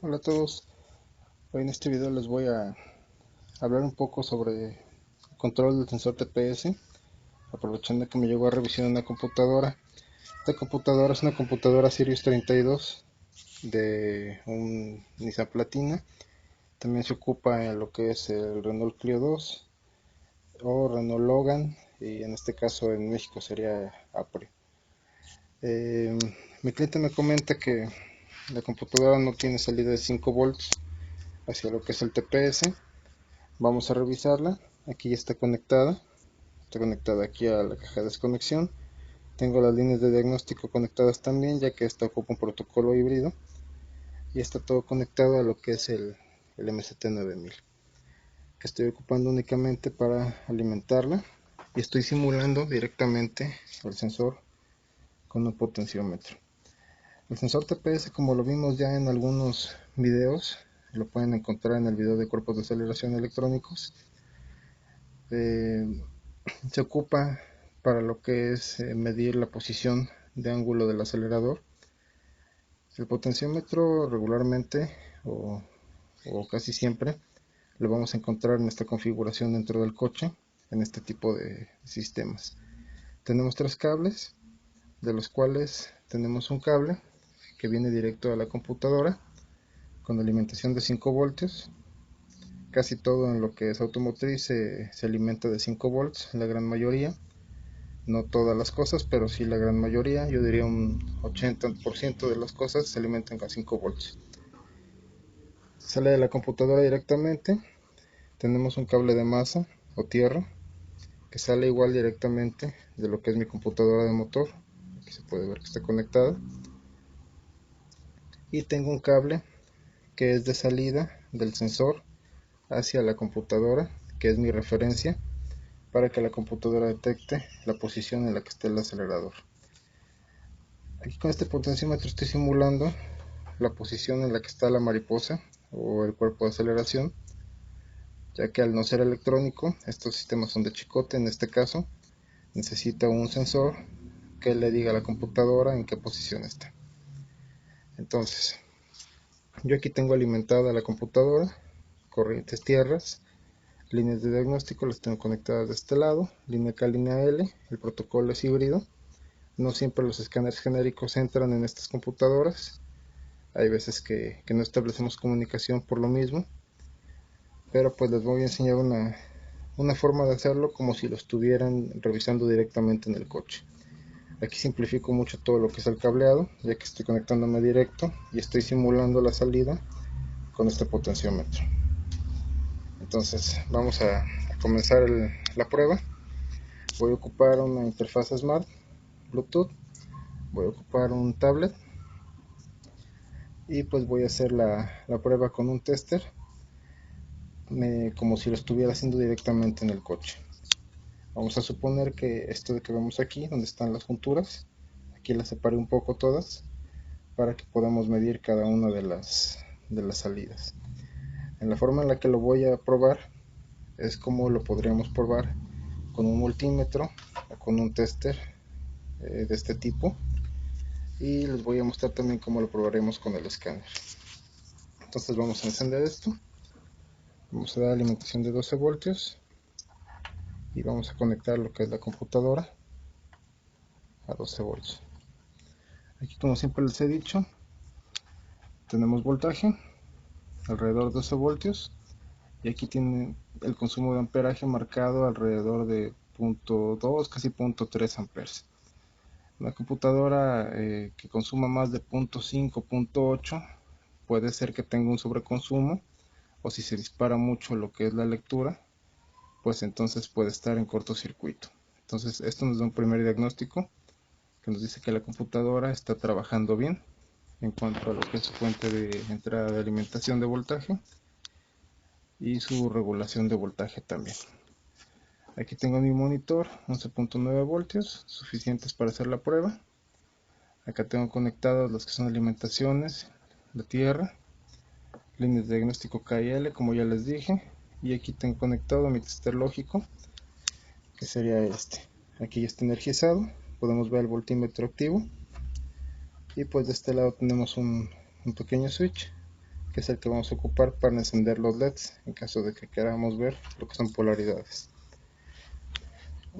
Hola a todos, hoy en este video les voy a hablar un poco sobre el control del sensor TPS, aprovechando que me llegó a revisión una computadora. Esta computadora es una computadora Sirius 32 de un Nissan Platina. También se ocupa en lo que es el Renault Clio 2 o Renault Logan, y en este caso en México sería Apre. Eh, Mi cliente me comenta que la computadora no tiene salida de 5 volts hacia lo que es el TPS. Vamos a revisarla. Aquí ya está conectada aquí a la caja de desconexión. Tengo las líneas de diagnóstico conectadas también, ya que esta ocupa un protocolo híbrido, y está todo conectado a lo que es el MST9000, que estoy ocupando únicamente para alimentarla, y estoy simulando directamente el sensor con un potenciómetro. El sensor TPS, como lo vimos ya en algunos videos, lo pueden encontrar en el video de cuerpos de aceleración electrónicos. Eh, Se ocupa para lo que es medir la posición de ángulo del acelerador. El potenciómetro regularmente o casi siempre lo vamos a encontrar en esta configuración dentro del coche, en este tipo de sistemas. Tenemos tres cables, de los cuales tenemos un cable que viene directo a la computadora con alimentación de 5 voltios. Casi todo en lo que es automotriz se alimenta de 5 volts, la gran mayoría. No todas las cosas, pero sí la gran mayoría. Yo diría un 80% de las cosas se alimentan a 5 volts. Sale de la computadora directamente. Tenemos un cable de masa o tierra que sale igual directamente de lo que es mi computadora de motor. Aquí se puede ver que está conectada. Y tengo un cable que es de salida del sensor hacia la computadora, que es mi referencia, para que la computadora detecte la posición en la que está el acelerador. Aquí con este potenciómetro estoy simulando la posición en la que está la mariposa o el cuerpo de aceleración, ya que al no ser electrónico, estos sistemas son de chicote. En este caso necesita un sensor que le diga a la computadora en qué posición está. Entonces, yo aquí tengo alimentada la computadora, corrientes tierras, líneas de diagnóstico las tengo conectadas de este lado, línea K, línea L. El protocolo es híbrido, no siempre los escáneres genéricos entran en estas computadoras. Hay veces que no establecemos comunicación por lo mismo, pero pues les voy a enseñar una forma de hacerlo como si lo estuvieran revisando directamente en el coche. Aquí simplifico mucho todo lo que es el cableado, ya que estoy conectándome directo y estoy simulando la salida con este potenciómetro. Entonces vamos a comenzar la prueba. Voy a ocupar una interfaz Smart Bluetooth, voy a ocupar un tablet, y pues voy a hacer la prueba con un tester, como si lo estuviera haciendo directamente en el coche. Vamos a suponer que esto de que vemos aquí, donde están las junturas, aquí las separé un poco todas para que podamos medir cada una de las salidas. En la forma en la que lo voy a probar es como lo podríamos probar con un multímetro o con un tester de este tipo, y les voy a mostrar también cómo lo probaremos con el escáner. Entonces vamos a encender esto, vamos a dar alimentación de 12 voltios y vamos a conectar lo que es la computadora a 12 voltios. Aquí, como siempre les he dicho, tenemos voltaje alrededor de 12 voltios, y aquí tiene el consumo de amperaje marcado alrededor de 0.2, casi 0.3 amperes. Una computadora que consuma más de 0.5, 0.8 puede ser que tenga un sobreconsumo, o si se dispara mucho lo que es la lectura, pues entonces puede estar en cortocircuito. Entonces esto nos da un primer diagnóstico que nos dice que la computadora está trabajando bien en cuanto a lo que es su fuente de entrada de alimentación de voltaje y su regulación de voltaje también. Aquí tengo mi monitor, 11.9 voltios, suficientes para hacer la prueba. Acá tengo conectadas las que son alimentaciones, la tierra, líneas de diagnóstico K y L, como ya les dije, y aquí tengo conectado mi tester lógico, que sería este. Aquí ya está energizado, podemos ver el voltímetro activo, y pues de este lado tenemos un pequeño switch que es el que vamos a ocupar para encender los LEDs en caso de que queramos ver lo que son polaridades.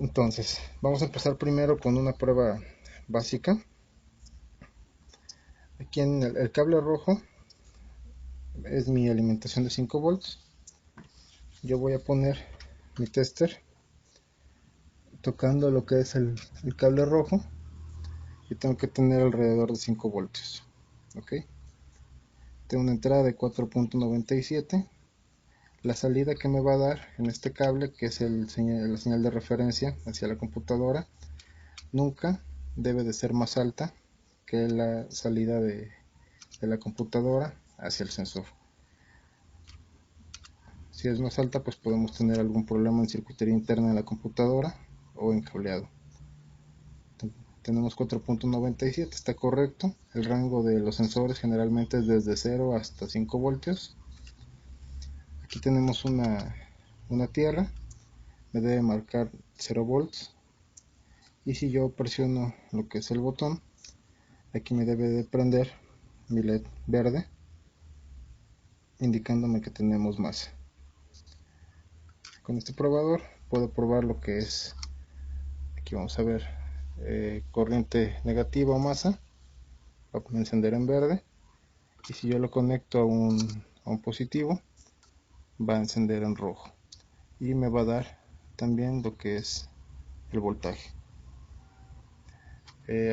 Entonces vamos a empezar primero con una prueba básica. Aquí en el cable rojo es mi alimentación de 5 volts. Yo voy a poner mi tester tocando lo que es el cable rojo y tengo que tener alrededor de 5 voltios. ¿Ok? Tengo una entrada de 4.97. La salida que me va a dar en este cable, que es la señal de referencia hacia la computadora, nunca debe de ser más alta que la salida de la computadora hacia el sensor. Si es más alta, pues podemos tener algún problema en circuitería interna de la computadora o en cableado. Tenemos 4.97, está correcto. El rango de los sensores generalmente es desde 0 hasta 5 voltios. Aquí tenemos una tierra, me debe marcar 0 volts. Y si yo presiono lo que es el botón, aquí me debe de prender mi LED verde, indicándome que tenemos masa. Con este probador puedo probar lo que es, aquí vamos a ver, corriente negativa o masa, va a encender en verde. Y si yo lo conecto a un positivo, va a encender en rojo y me va a dar también lo que es el voltaje.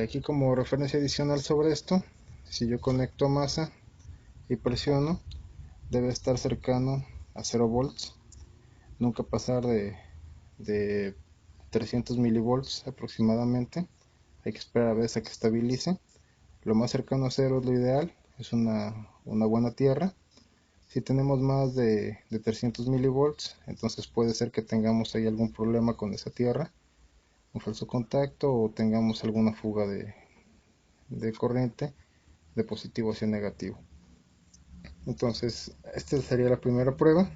Aquí como referencia adicional sobre esto, si yo conecto a masa y presiono, debe estar cercano a 0 volts, nunca pasar de 300 milivolts aproximadamente. Hay que esperar a veces a que estabilice. Lo más cercano a 0 es lo ideal, es una buena tierra. Si tenemos más de 300 milivolts, entonces puede ser que tengamos ahí algún problema con esa tierra, un falso contacto, o tengamos alguna fuga de corriente de positivo hacia negativo. Entonces esta sería la primera prueba: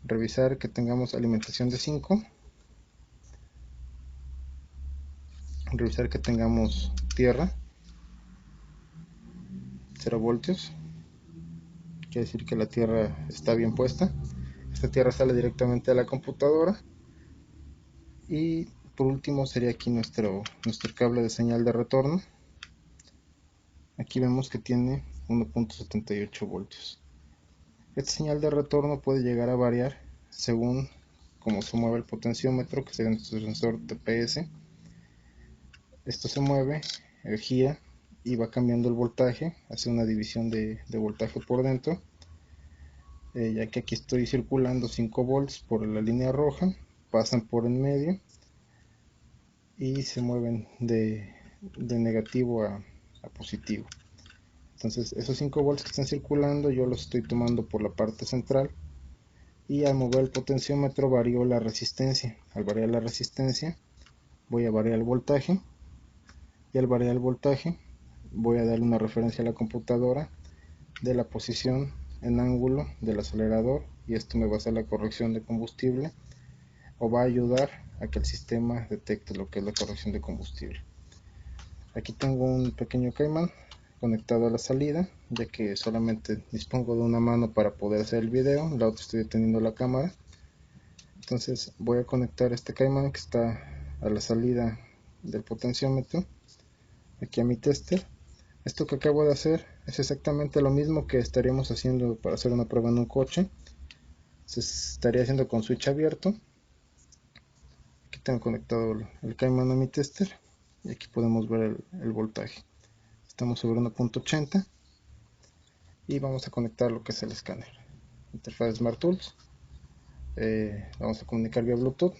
revisar que tengamos alimentación de 5, revisar que tengamos tierra 0 voltios, quiere decir que la tierra está bien puesta. Esta tierra sale directamente a la computadora. Y por último sería aquí nuestro cable de señal de retorno. Aquí vemos que tiene 1.78 voltios. Esta señal de retorno puede llegar a variar según cómo se mueve el potenciómetro, que sería nuestro sensor TPS. Esto se mueve, gira y va cambiando el voltaje, hace una división de voltaje por dentro. Ya que aquí estoy circulando 5 volts por la línea roja, pasan por en medio y se mueven de negativo a positivo. Entonces esos 5 volts que están circulando yo los estoy tomando por la parte central, y al mover el potenciómetro varío la resistencia. Al variar la resistencia voy a variar el voltaje, y al variar el voltaje voy a darle una referencia a la computadora de la posición en ángulo del acelerador, y esto me va a hacer la corrección de combustible, o va a ayudar a que el sistema detecte lo que es la corrección de combustible. Aquí tengo un pequeño caimán conectado a la salida, ya que solamente dispongo de una mano para poder hacer el video, la otra estoy deteniendo la cámara. Entonces voy a conectar este caimán que está a la salida del potenciómetro aquí a mi tester. Esto que acabo de hacer es exactamente lo mismo que estaríamos haciendo para hacer una prueba en un coche. Se estaría haciendo con switch abierto. Aquí tengo conectado el caimán a mi tester y aquí podemos ver el voltaje. Estamos sobre 1.80 y vamos a conectar lo que es el escáner. Interfaz Smart Tools. Vamos a comunicar vía Bluetooth.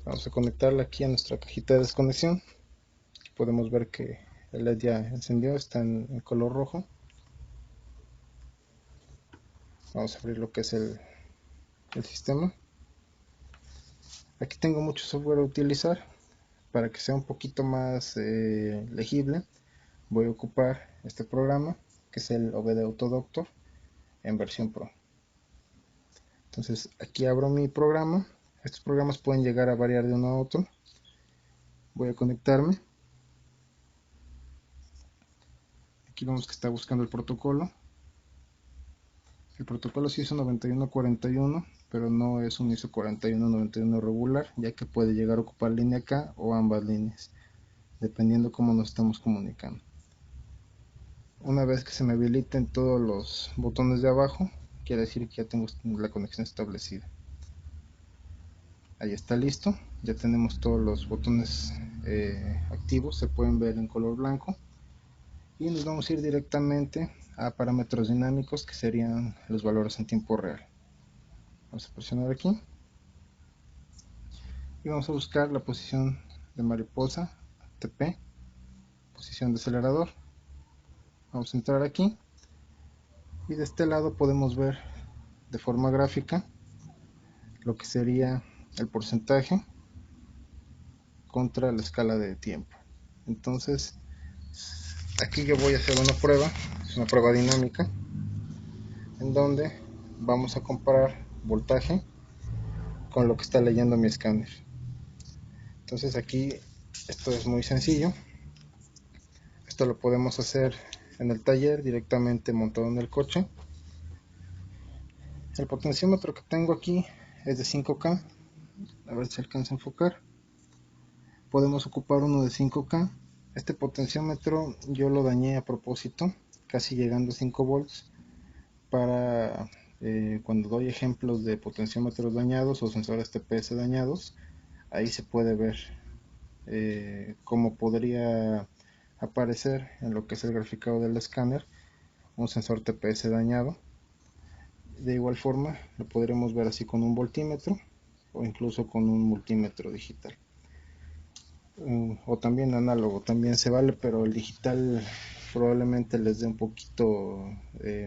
Vamos a conectarla aquí a nuestra cajita de desconexión. Aquí podemos ver que el LED ya encendió, está en color rojo. Vamos a abrir lo que es el sistema. Aquí tengo mucho software a utilizar. Para que sea un poquito más legible, voy a ocupar este programa, que es el OBD Autodoctor en versión Pro. Entonces aquí abro mi programa. Estos programas pueden llegar a variar de uno a otro. Voy a conectarme. Aquí vemos que está buscando el protocolo. El protocolo sí es un 9141, pero no es un ISO 4191 regular, ya que puede llegar a ocupar línea K o ambas líneas, dependiendo cómo nos estamos comunicando. Una vez que se me habiliten todos los botones de abajo, quiere decir que ya tengo la conexión establecida. Ahí está listo, ya tenemos todos los botones activos, se pueden ver en color blanco. Y nos vamos a ir directamente a parámetros dinámicos, que serían los valores en tiempo real. Vamos a presionar aquí y vamos a buscar la posición de mariposa, TP, posición de acelerador. Vamos a entrar aquí y de este lado podemos ver de forma gráfica lo que sería el porcentaje contra la escala de tiempo. Entonces aquí yo voy a hacer una prueba, es una prueba dinámica, en donde vamos a comparar voltaje con lo que está leyendo mi escáner. Entonces aquí esto es muy sencillo, esto lo podemos hacer en el taller directamente montado en el coche. El potenciómetro que tengo aquí es de 5K, a ver si alcanza a enfocar. Podemos ocupar uno de 5K. Este potenciómetro yo lo dañé a propósito, casi llegando a 5 volts, para cuando doy ejemplos de potenciómetros dañados o sensores TPS dañados, ahí se puede ver cómo podría aparecer en lo que es el graficado del escáner un sensor TPS dañado. De igual forma lo podremos ver así con un voltímetro o incluso con un multímetro digital, o también análogo, también se vale, pero el digital probablemente les dé un poquito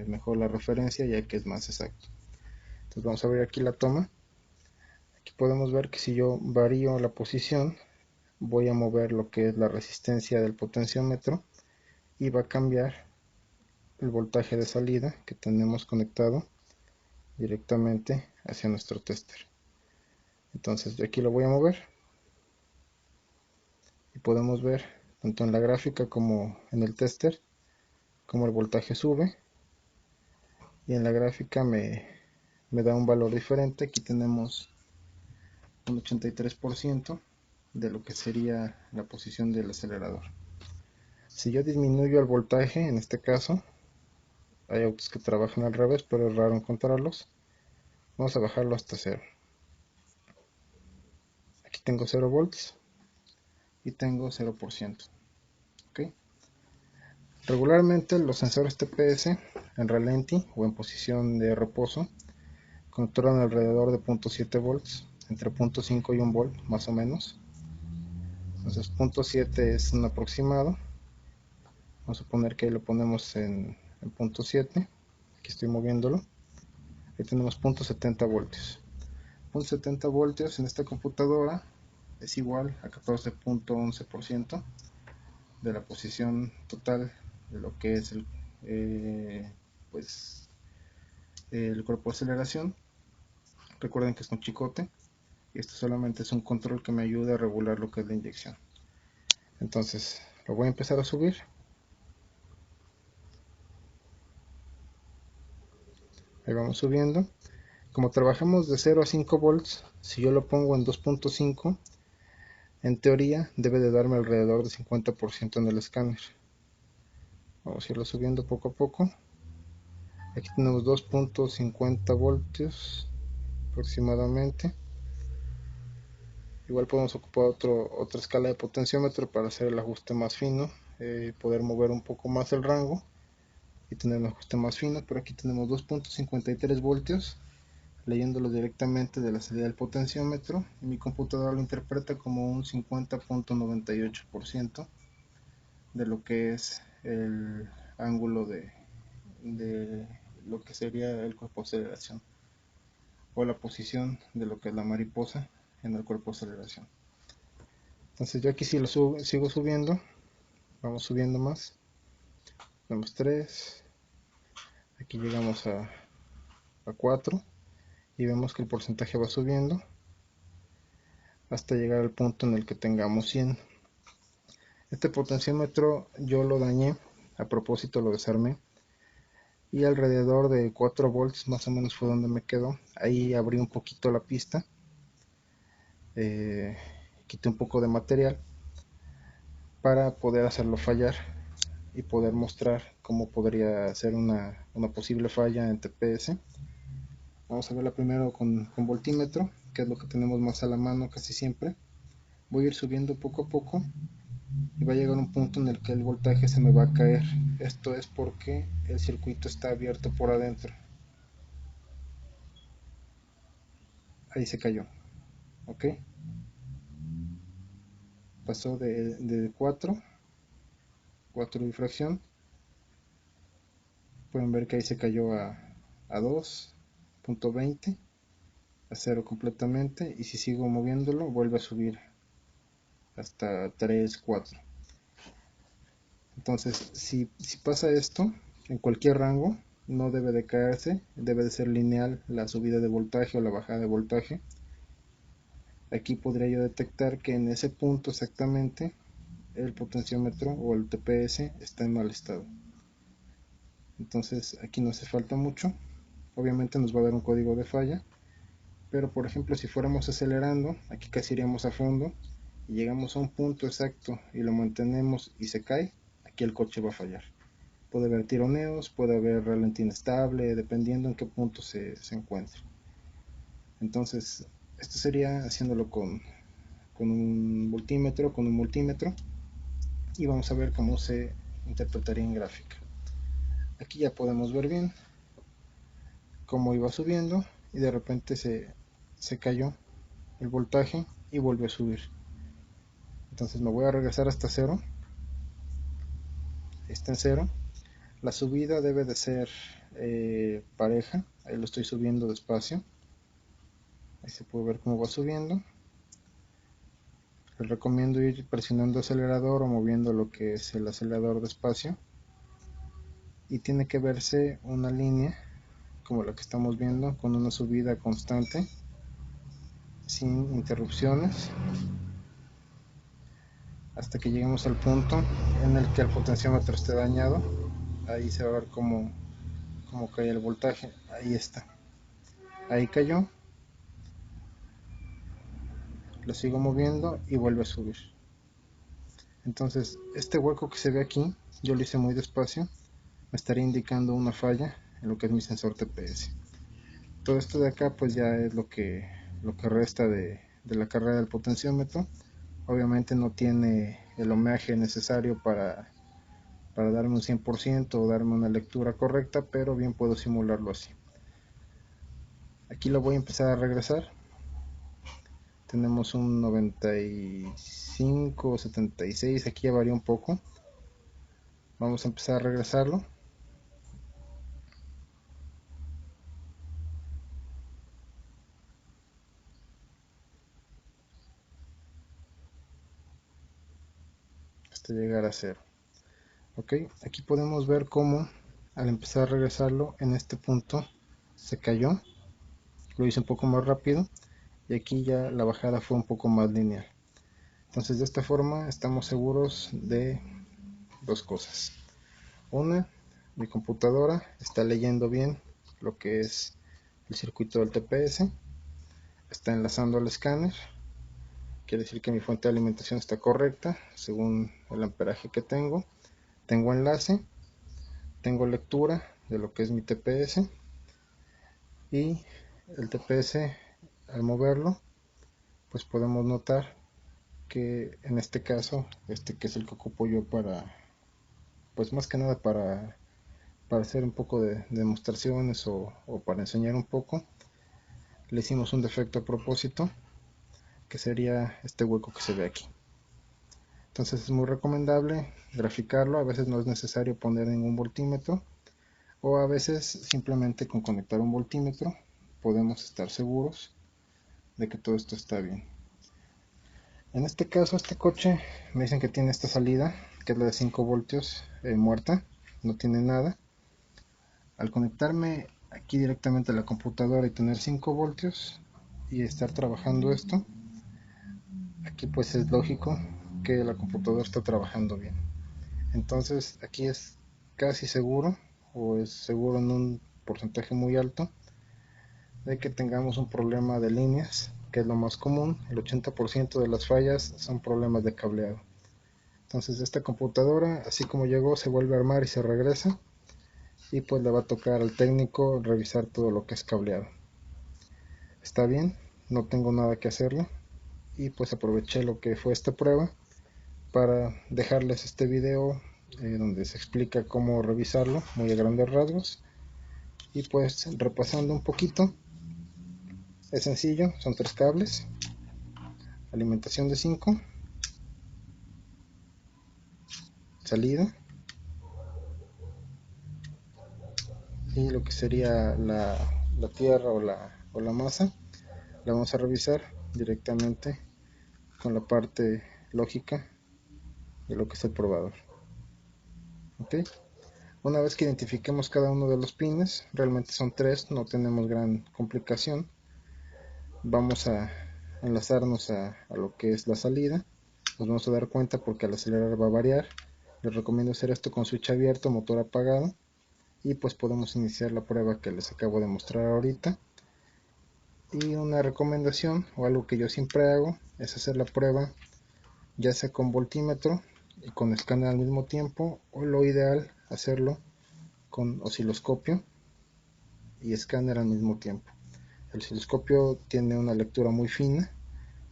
mejor la referencia, ya que es más exacto. Entonces vamos a ver aquí la toma. Aquí podemos ver que si yo varío la posición, voy a mover lo que es la resistencia del potenciómetro y va a cambiar el voltaje de salida que tenemos conectado directamente hacia nuestro tester. Entonces yo aquí lo voy a mover y podemos ver tanto en la gráfica como en el tester como el voltaje sube, y en la gráfica me da un valor diferente. Aquí tenemos un 83% de lo que sería la posición del acelerador. Si yo disminuyo el voltaje, en este caso hay autos que trabajan al revés, pero es raro encontrarlos, vamos a bajarlo hasta 0. Aquí tengo 0 volts y tengo 0%. ¿Okay? Regularmente los sensores TPS en ralentí o en posición de reposo controlan alrededor de 0.7 volts, entre 0.5 y 1 volt más o menos. Entonces 0.7 es un aproximado. Vamos a suponer que ahí lo ponemos en 0.7. Aquí estoy moviéndolo. Ahí tenemos 0.70 voltios. 0.70 voltios en esta computadora es igual a 14.11% de la posición total de lo que es el cuerpo de aceleración. Recuerden que es un chicote y esto solamente es un control que me ayuda a regular lo que es la inyección. Entonces lo voy a empezar a subir. Ahí vamos subiendo. Como trabajamos de 0 a 5 volts, si yo lo pongo en 2.5, en teoría debe de darme alrededor de 50% en el escáner. Vamos a irlo subiendo poco a poco. Aquí tenemos 2.50 voltios aproximadamente. Igual podemos ocupar otra escala de potenciómetro para hacer el ajuste más fino, poder mover un poco más el rango y tener un ajuste más fino. Pero aquí tenemos 2.53 voltios, leyéndolo directamente de la salida del potenciómetro, y mi computadora lo interpreta como un 50.98% de lo que es el ángulo de lo que sería el cuerpo de aceleración, o la posición de lo que es la mariposa en el cuerpo de aceleración. Entonces yo aquí sí lo sigo subiendo, vamos subiendo más, vemos 3, aquí llegamos a 4 y vemos que el porcentaje va subiendo hasta llegar al punto en el que tengamos 100. Este potenciómetro yo lo dañé a propósito lo desarmé, y alrededor de 4 volts más o menos fue donde me quedó. Ahí abrí un poquito la pista, eh, quité un poco de material para poder hacerlo fallar y poder mostrar cómo podría ser una posible falla en TPS. Vamos a verla primero con voltímetro, que es lo que tenemos más a la mano casi siempre. Voy a ir subiendo poco a poco y va a llegar un punto en el que el voltaje se me va a caer. Esto es porque el circuito está abierto por adentro. Ahí se cayó, ok. Pasó de 4 y fracción. Pueden ver que ahí se cayó a 2.20, a 0 completamente, y si sigo moviéndolo vuelve a subir hasta 3, 4. Entonces si pasa esto en cualquier rango, no debe de caerse, debe de ser lineal la subida de voltaje o la bajada de voltaje. Aquí podría yo detectar que en ese punto exactamente el potenciómetro o el TPS está en mal estado. Entonces aquí no hace falta mucho, obviamente nos va a dar un código de falla, pero por ejemplo si fuéramos acelerando, aquí casi iríamos a fondo y llegamos a un punto exacto y lo mantenemos y se cae, aquí el coche va a fallar. Puede haber tironeos, puede haber ralentí inestable, dependiendo en qué punto se encuentre. Entonces esto sería haciéndolo con un multímetro, y vamos a ver cómo se interpretaría en gráfica. Aquí ya podemos ver bien cómo iba subiendo y de repente se cayó el voltaje y volvió a subir. Entonces me voy a regresar hasta cero. Está en cero. La subida debe de ser pareja. Ahí lo estoy subiendo despacio. Ahí se puede ver cómo va subiendo. Les recomiendo ir presionando acelerador o moviendo lo que es el acelerador despacio. Y tiene que verse una línea como la que estamos viendo, con una subida constante sin interrupciones, hasta que lleguemos al punto en el que el potenciómetro esté dañado. Ahí se va a ver cómo cae el voltaje. Ahí está, ahí cayó. Lo sigo moviendo y vuelve a subir. Entonces este hueco que se ve aquí, yo lo hice muy despacio, me estaría indicando una falla en lo que es mi sensor TPS. Todo esto de acá pues ya es lo que resta de la carrera del potenciómetro. Obviamente no tiene el ohmeaje necesario para darme un 100% o darme una lectura correcta, pero bien puedo simularlo así. Aquí lo voy a empezar a regresar. Tenemos un 95, 76, aquí ya varía un poco. Vamos a empezar a regresarlo. Hasta llegar a cero. Ok, aquí podemos ver cómo al empezar a regresarlo en este punto se cayó. Lo hice un poco más rápido y aquí ya la bajada fue un poco más lineal. Entonces de esta forma estamos seguros de dos cosas. Una, mi computadora está leyendo bien lo que es el circuito del TPS, está enlazando al escáner, quiere decir que mi fuente de alimentación está correcta según el amperaje que tengo enlace, tengo lectura de lo que es mi TPS, y el TPS al moverlo pues podemos notar que en este caso, que es el que ocupo yo pues más que nada para hacer un poco de demostraciones o para enseñar un poco, le hicimos un defecto a propósito, que sería este hueco que se ve aquí. Entonces es muy recomendable graficarlo, a veces no es necesario poner ningún voltímetro, o a veces simplemente con conectar un voltímetro podemos estar seguros de que todo esto está bien. En este caso este coche me dicen que tiene esta salida, que es la de 5 voltios muerta, no tiene nada. Al conectarme aquí directamente a la computadora y tener 5 voltios y estar trabajando esto, aquí pues es lógico que la computadora está trabajando bien. Entonces aquí es casi seguro, o es seguro en un porcentaje muy alto, de que tengamos un problema de líneas, que es lo más común. El 80% de las fallas son problemas de cableado. Entonces esta computadora, así como llegó, se vuelve a armar y se regresa, y pues le va a tocar al técnico revisar todo lo que es cableado. Está bien, no tengo nada que hacerle, y pues aproveché lo que fue esta prueba para dejarles este video donde se explica cómo revisarlo muy a grandes rasgos. Y pues repasando un poquito, es sencillo, son 3 cables, alimentación de 5, salida, y lo que sería la tierra o la masa la vamos a revisar directamente con la parte lógica de lo que es el probador. ¿Ok? Una vez que identifiquemos cada uno de los pines, realmente son 3, no tenemos gran complicación, vamos a enlazarnos a lo que es la salida. Nos vamos a dar cuenta porque al acelerar va a variar. Les recomiendo hacer esto con switch abierto, motor apagado, y pues podemos iniciar la prueba que les acabo de mostrar ahorita. Y una recomendación o algo que yo siempre hago es hacer la prueba ya sea con voltímetro y con escáner al mismo tiempo, o lo ideal hacerlo con osciloscopio y escáner al mismo tiempo. El osciloscopio tiene una lectura muy fina,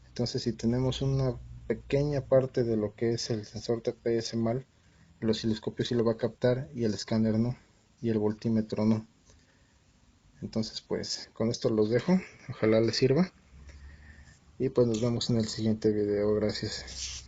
entonces si tenemos una pequeña parte de lo que es el sensor TPS mal, el osciloscopio sí lo va a captar y el escáner no, y el voltímetro no. Entonces pues con esto los dejo, ojalá les sirva, y pues nos vemos en el siguiente video. Gracias.